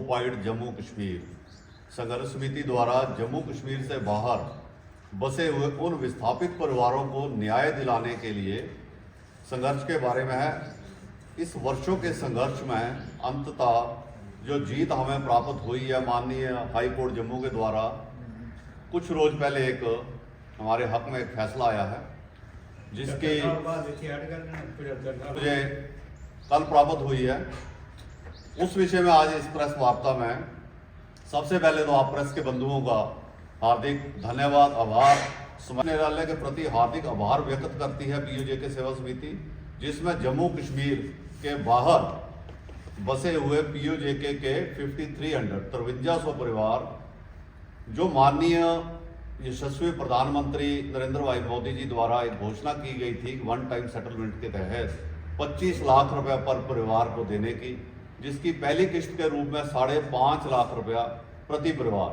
Occupied Jammu Kashmir संघर्ष समिति द्वारा जम्मू कश्मीर से बाहर बसे हुए उन विस्थापित परिवारों को न्याय दिलाने के लिए संघर्ष के बारे में है। इस वर्षों के संघर्ष में अंततः जो जीत हमें प्राप्त हुई है माननीय हाई कोर्ट जम्मू के द्वारा, कुछ रोज पहले एक हमारे हक में एक फैसला आया है जिसकी मुझे कल प्राप्त हुई है। उस विषय में आज इस प्रेस वार्ता में सबसे पहले तो आप प्रेस के बंधुओं का हार्दिक धन्यवाद, आभार, न्यायालय के प्रति हार्दिक आभार व्यक्त करती है पीयूजे के सेवा समिति, जिसमें जम्मू कश्मीर के बाहर बसे हुए पीयूजे के 5300 परिवार जो माननीय यशस्वी प्रधानमंत्री नरेंद्र भाई मोदी जी द्वारा एक घोषणा की गई थी वन टाइम सेटलमेंट के तहत 25 लाख रुपए पर परिवार को देने की, जिसकी पहली किस्त के रूप में 5.5 लाख रुपया प्रति परिवार,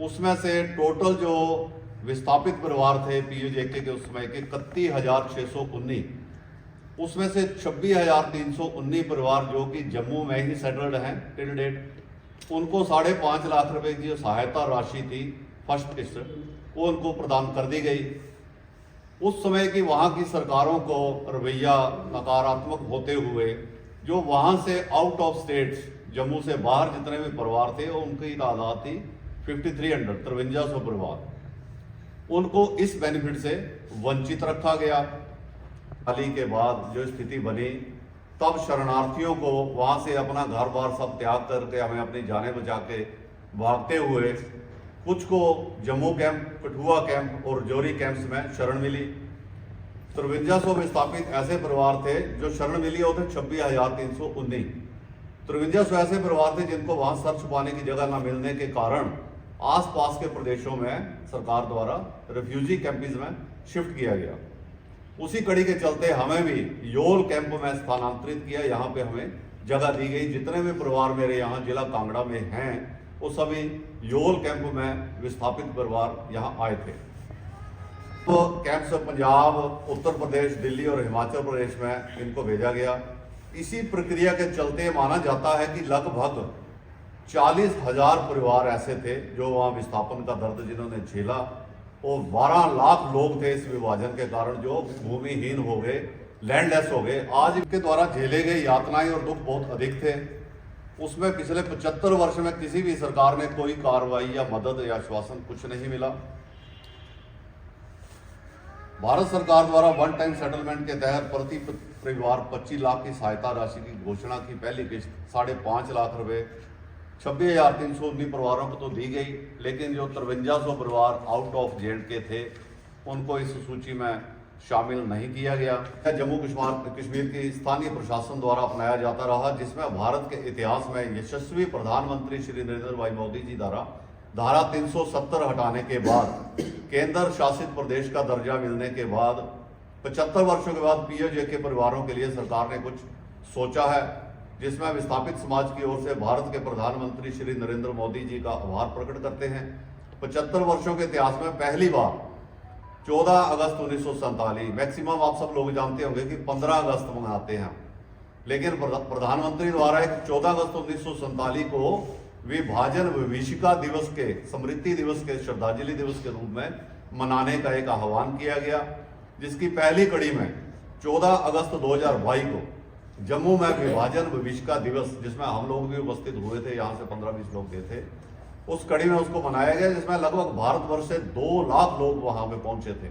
उसमें से टोटल जो विस्थापित परिवार थे पीयूजेके के उसमें 31,619, उसमें से 26,319 परिवार जो कि जम्मू में ही सेटल्ड हैं टिल डेट, उनको 5.5 लाख रुपए की जो सहायता राशि थी फर्स्ट किस्त वो उनको प्रदान कर दी गई। उस समय की वहाँ की सरकारों को रवैया नकारात्मक होते हुए जो वहाँ से आउट ऑफ स्टेट्स जम्मू से बाहर जितने भी परिवार थे उनकी तादाद थी 5300 परिवार, उनको इस बेनिफिट से वंचित रखा गया। हाल ही के बाद जो स्थिति बनी तब शरणार्थियों को वहाँ से अपना घर बार सब त्याग करके हमें अपनी जानें बचा के भागते हुए कुछ को जम्मू कैंप, कठुआ कैंप और जोरी कैंप्स में शरण मिली। 5300 विस्थापित ऐसे परिवार थे जो शरण मिली होते 26,319। 5300 ऐसे परिवार थे जिनको वहां सर छुपाने की जगह न मिलने के कारण आसपास के प्रदेशों में सरकार द्वारा रिफ्यूजी कैंप्स में शिफ्ट किया गया। उसी कड़ी के चलते हमें भी योल कैंप में स्थानांतरित किया, यहाँ पे हमें जगह दी गई। जितने भी परिवार मेरे यहाँ जिला कांगड़ा में हैं वो सभी योल कैंप में विस्थापित परिवार यहाँ आए थे। तो कैंप से पंजाब, उत्तर प्रदेश, दिल्ली और हिमाचल प्रदेश में इनको भेजा गया। इसी प्रक्रिया के चलते माना जाता है कि लगभग 40,000 परिवार ऐसे थे जो वहाँ विस्थापन का दर्द जिन्होंने झेला, और 12 लाख लोग थे इस विभाजन के कारण जो भूमिहीन हो गए, लैंडलेस हो गए। आज इनके द्वारा झेले गए यातनाएं और दुख बहुत अधिक थे। उसमें पिछले 75 वर्ष में किसी भी सरकार ने कोई कार्रवाई या मदद या आश्वासन कुछ नहीं मिला। भारत सरकार द्वारा वन टाइम सेटलमेंट के तहत प्रति परिवार 25 लाख की सहायता राशि की घोषणा की पहली किस्त 5.5 लाख रुपए 26,319 परिवारों को तो दी गई, लेकिन जो 5300 परिवार आउट ऑफ जे थे उनको इस सूची में शामिल नहीं किया गया। जम्मू कश्मीर की स्थानीय प्रशासन द्वारा अपनाया जाता रहा, जिसमें भारत के इतिहास में यशस्वी प्रधानमंत्री श्री नरेंद्र भाई मोदी जी द्वारा धारा 370 हटाने के बाद केंद्र शासित प्रदेश का दर्जा मिलने के बाद 75 वर्षों के बाद पीओजे के परिवारों के लिए सरकार ने कुछ सोचा है, जिसमें विस्थापित समाज की ओर से भारत के प्रधानमंत्री श्री नरेंद्र मोदी जी का आभार प्रकट करते हैं। 75 वर्षों के इतिहास में पहली बार 14 अगस्त 1947, मैक्सिमम आप सब लोग जानते होंगे कि 15 अगस्त मनाते हैं, लेकिन प्रधानमंत्री द्वारा एक 14 अगस्त 1947 को विभाजन विभीषिका दिवस के, स्मृति दिवस के, श्रद्धांजलि दिवस के रूप में मनाने का एक आह्वान किया गया, जिसकी पहली कड़ी में 14 अगस्त 2022 को जम्मू में विभाजन विभीषिका दिवस, जिसमें हम लोग भी उपस्थित हुए थे, यहाँ से 15-20 लोग गए थे, उस कड़ी में उसको मनाया गया, जिसमें लगभग भारतवर्ष से 2 लाख लोग वहां पे पहुंचे थे।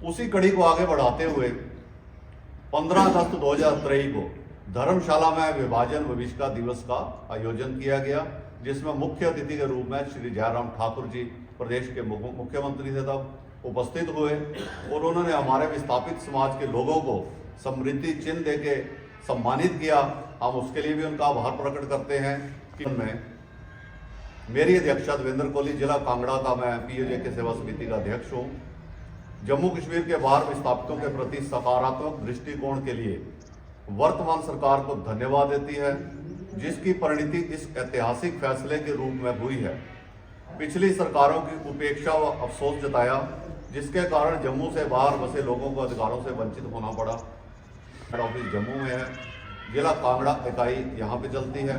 उसी कड़ी को आगे बढ़ाते हुए 15 अगस्त 2023 को धर्मशाला में विभाजन विभीषिका दिवस का आयोजन किया गया, जिसमें मुख्य अतिथि के रूप में श्री जयराम ठाकुर जी प्रदेश के मुख्यमंत्री थे तब उपस्थित हुए, और उन्होंने हमारे विस्थापित समाज के लोगों को समृद्धि चिन्ह देके सम्मानित किया। हम उसके लिए भी उनका आभार प्रकट करते हैं कि उनमें मेरी अध्यक्षता देवेंद्र कोहली, जिला कांगड़ा का मैं पीओजे के सेवा समिति का अध्यक्ष हूँ। जम्मू कश्मीर के बाहर विस्थापितों के प्रति सकारात्मक दृष्टिकोण के लिए वर्तमान सरकार को धन्यवाद देती है, जिसकी परिणति इस ऐतिहासिक फैसले के रूप में हुई है। पिछली सरकारों की उपेक्षा व अफसोस जताया, जिसके कारण जम्मू से बाहर बसे लोगों को अधिकारों से वंचित होना पड़ा। हेड ऑफिस जम्मू में है, जिला कांगड़ा इकाई यहाँ पे चलती है।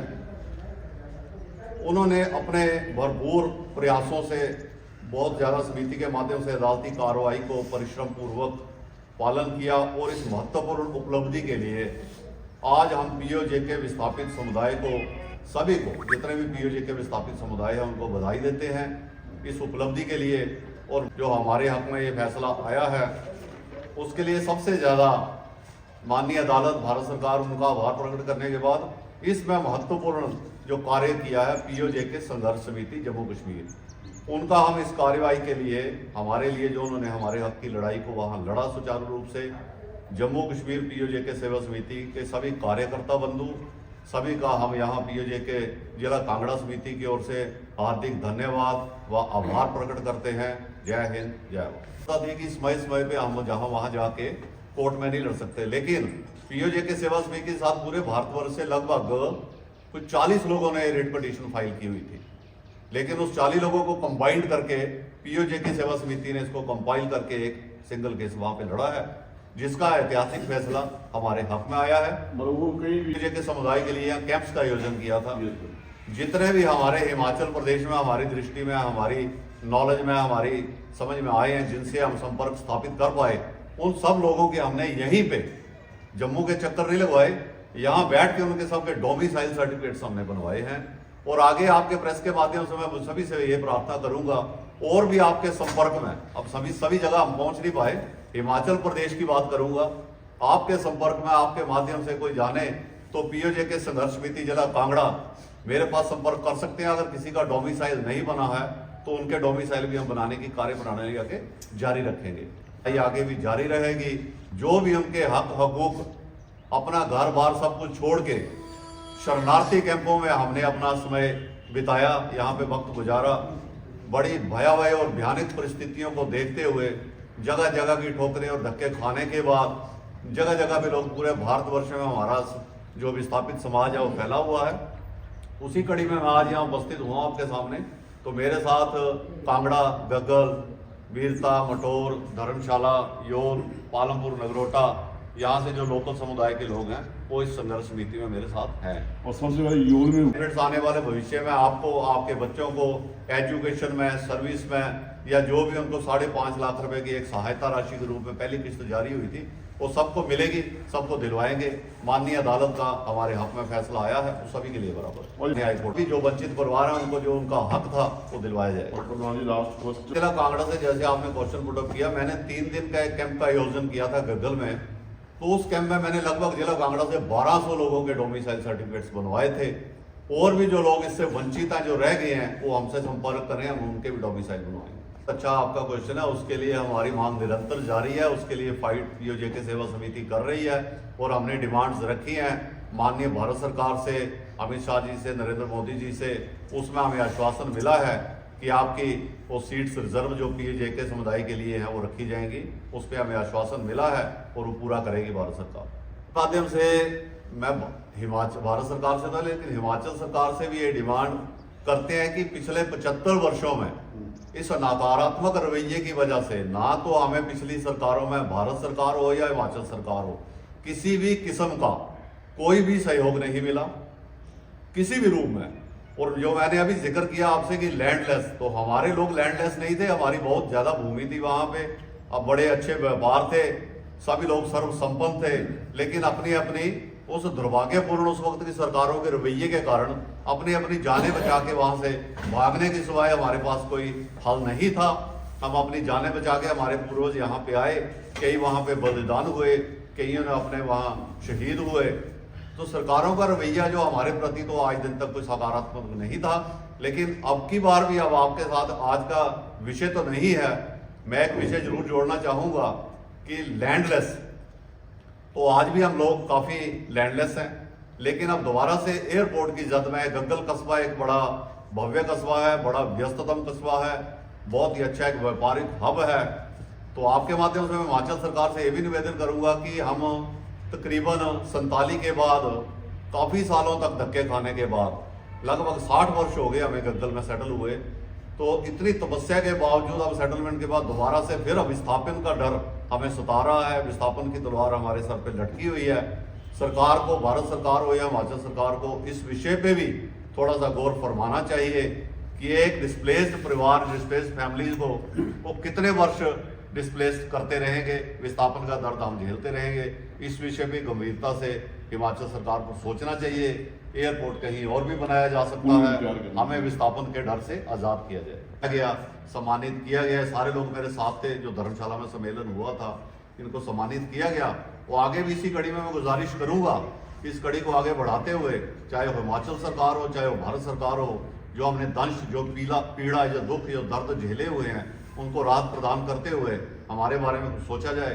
उन्होंने अपने भरपूर प्रयासों से बहुत ज़्यादा समिति के माध्यम से अदालती कार्रवाई को परिश्रम पूर्वक पालन किया और इस महत्वपूर्ण उपलब्धि के लिए आज हम पीओजे के विस्थापित समुदाय को, सभी को, जितने भी पीओजे के विस्थापित समुदाय हैं उनको बधाई देते हैं इस उपलब्धि के लिए। और जो हमारे हक में ये फैसला आया है उसके लिए सबसे ज़्यादा माननीय अदालत, भारत सरकार, उनका आभार प्रकट करने के बाद इसमें महत्वपूर्ण जो कार्य किया है पीओजे के संघर्ष समिति जम्मू कश्मीर, उनका हम इस कार्यवाही के लिए, हमारे लिए जो उन्होंने हमारे हक की लड़ाई को वहाँ लड़ा सुचारू रूप से, जम्मू कश्मीर पीओजे के सेवा समिति के सभी कार्यकर्ता बंधु, सभी का हम यहाँ पीओजे के जिला कांगड़ा समिति की ओर से हार्दिक धन्यवाद व आभार प्रकट करते हैं। जय हिंद, जय भारत। बता दें कि समय पे हम जहाँ वहाँ जाके कोर्ट में नहीं लड़ सकते, लेकिन पीओजे के सेवा समिति के साथ पूरे भारतवर्ष से लगभग कुछ 40 लोगों ने रिट पिटीशन फाइल की हुई थी, लेकिन उस 40 लोगों को कंबाइंड करके पीओजे की सेवा समिति ने इसको कंपाइल करके एक सिंगल केस वहां पे लड़ा है, जिसका ऐतिहासिक फैसला हमारे हक में आया है। पीओजे के समुदाय के लिए यहाँ कैंप्स का आयोजन किया था। जितने भी हमारे हिमाचल प्रदेश में हमारी दृष्टि में, हमारी नॉलेज में, हमारी समझ में आए हैं, जिनसे हम संपर्क स्थापित कर पाए, उन सब लोगों के हमने यहीं पे जम्मू के चक्कर नहीं लगवाए, यहाँ बैठ के उनके सबके डोमिसाइल सर्टिफिकेट्स हमने बनवाए हैं। और आगे आपके प्रेस के माध्यम से मैं सभी से ये प्रार्थना करूंगा, और भी आपके संपर्क में, अब सभी जगह हम पहुंच नहीं पाए, हिमाचल प्रदेश की बात करूंगा, आपके संपर्क में, आपके माध्यम से कोई जाने तो पीओजे के संघर्ष समिति जिला कांगड़ा मेरे पास संपर्क कर सकते हैं। अगर किसी का डोमिसाइल नहीं बना है तो उनके डोमिसाइल भी हम बनाने की कार्य प्रणाली आगे जारी रखेंगे, ये आगे भी जारी रहेगी। जो भी उनके हक हकूक, अपना घर बार सब कुछ छोड़ के शरणार्थी कैंपों में हमने अपना समय बिताया, यहाँ पे वक्त गुजारा, बड़ी भयावह और भयानक परिस्थितियों को देखते हुए, जगह जगह की ठोकरें और धक्के खाने के बाद जगह जगह पे लोग, पूरे भारतवर्ष में हमारा जो विस्थापित समाज है वो फैला हुआ है। उसी कड़ी में मैं आज यहाँ उपस्थित हुआ आपके सामने। तो मेरे साथ कांगड़ा, गग्गल, वीरता, मटोर, धर्मशाला, योल, पालमपुर, नगरोटा, यहाँ से जो लोकल समुदाय के लोग हैं वो इस संघर्ष समिति में मेरे साथ हैं। और सबसे पहले योल में आने वाले भविष्य में आपको, आपके बच्चों को एजुकेशन में, सर्विस में, या जो भी उनको 5.5 लाख रुपए की एक सहायता राशि के रूप में पहली किस्त जारी हुई थी, वो सबको मिलेगी, सबको दिलवाएंगे। माननीय अदालत का हमारे हक में फैसला आया है, वो सभी के लिए बराबर। हाईकोर्ट भी जो वंचित परिवार है उनको जो उनका हक था वो दिलवाया जाए। जिला कांगड़ा से जैसे आपने क्वेश्चन पुटअप किया, मैंने 3 दिन का एक कैंप का आयोजन किया था गग्गल में। तो उस कैंप में मैंने लगभग जिला कांगड़ा से 1200 लोगों के डोमिसाइल सर्टिफिकेट्स बनवाए थे। और भी जो लोग इससे वंचित हैं, जो रह गए हैं, वो हमसे संपर्क करें, हम उनके भी डोमिसाइल बनवाएंगे। अच्छा आपका क्वेश्चन है, उसके लिए हमारी मांग निरंतर जारी है, उसके लिए फाइट पीओजे के सेवा समिति कर रही है और हमने डिमांड्स रखी हैं माननीय भारत सरकार से, अमित शाह जी से, नरेंद्र मोदी जी से। उसमें हमें आश्वासन मिला है कि आपकी वो सीट्स रिजर्व जो पीओजे के समुदाय के लिए हैं वो रखी जाएंगी, उस पर हमें आश्वासन मिला है और वो पूरा करेगी भारत सरकार। माध्यम से मैं भारत सरकार से था, लेकिन हिमाचल सरकार से भी ये डिमांड करते हैं कि पिछले 75 वर्षों में इस नकारात्मक रवैये की वजह से, ना तो हमें पिछली सरकारों में, भारत सरकार हो या हिमाचल सरकार हो, किसी भी किस्म का कोई भी सहयोग नहीं मिला किसी भी रूप में। और जो मैंने अभी जिक्र किया आपसे कि लैंडलेस, तो हमारे लोग लैंडलेस नहीं थे, हमारी बहुत ज्यादा भूमि थी वहां पे, अब बड़े अच्छे व्यापार थे, सभी लोग सर्वसंपन्न थे, लेकिन अपनी अपनी उस दुर्भाग्यपूर्ण उस वक्त की सरकारों के रवैये के कारण अपनी अपनी जानें बचा के वहां से भागने के सिवाय हमारे पास कोई हल नहीं था। हम अपनी जानें बचा के, हमारे पूर्वज यहाँ पे आए, कई वहाँ पे बलिदान हुए, कईयों ने अपने वहाँ शहीद हुए। तो सरकारों का रवैया जो हमारे प्रति तो आज दिन तक कोई सकारात्मक नहीं था, लेकिन अब की बार भी, अब आपके साथ आज का विषय तो नहीं है, मैं एक विषय जरूर जोड़ना चाहूँगा कि लैंडलेस, तो आज भी हम लोग काफ़ी लैंडलेस हैं, लेकिन अब दोबारा से एयरपोर्ट की जद में गग्गल कस्बा एक बड़ा भव्य कस्बा है, बड़ा व्यस्ततम कस्बा है, बहुत ही अच्छा एक व्यापारिक हब है। तो आपके माध्यम से मैं हिमाचल सरकार से ये भी निवेदन करूंगा कि हम तकरीबन 47 के बाद, काफ़ी सालों तक धक्के खाने के बाद, लगभग 60 वर्ष हो गए हमें गग्गल में सेटल हुए, तो इतनी तपस्या के बावजूद अब सेटलमेंट के बाद दोबारा से फिर विस्थापन का डर हमें सता रहा है, विस्थापन की तलवार हमारे सर पे लटकी हुई है। सरकार को, भारत सरकार हो या हिमाचल सरकार को, इस विषय पे भी थोड़ा सा गौर फरमाना चाहिए कि एक डिस्प्लेस्ड परिवार, डिस्प्लेस्ड फैमिलीज को वो कितने वर्ष डिस्प्लेस करते रहेंगे, विस्थापन का दर्द हम झेलते रहेंगे। इस विषय में गंभीरता से हिमाचल सरकार को सोचना चाहिए। एयरपोर्ट कहीं और भी बनाया जा सकता है, हमें विस्थापन के डर से आज़ाद किया जाए। सम्मानित किया गया, सारे लोग मेरे साथ थे जो धर्मशाला में सम्मेलन हुआ था, इनको सम्मानित किया गया। वो आगे भी इसी कड़ी में मैं गुजारिश करूंगा, इस कड़ी को आगे बढ़ाते हुए, चाहे वो हिमाचल सरकार हो, चाहे वो भारत सरकार हो, जो हमने दंश, जो पीड़ा, जो दुख, जो दर्द झेले हुए हैं, उनको राहत प्रदान करते हुए हमारे बारे में कुछ सोचा जाए।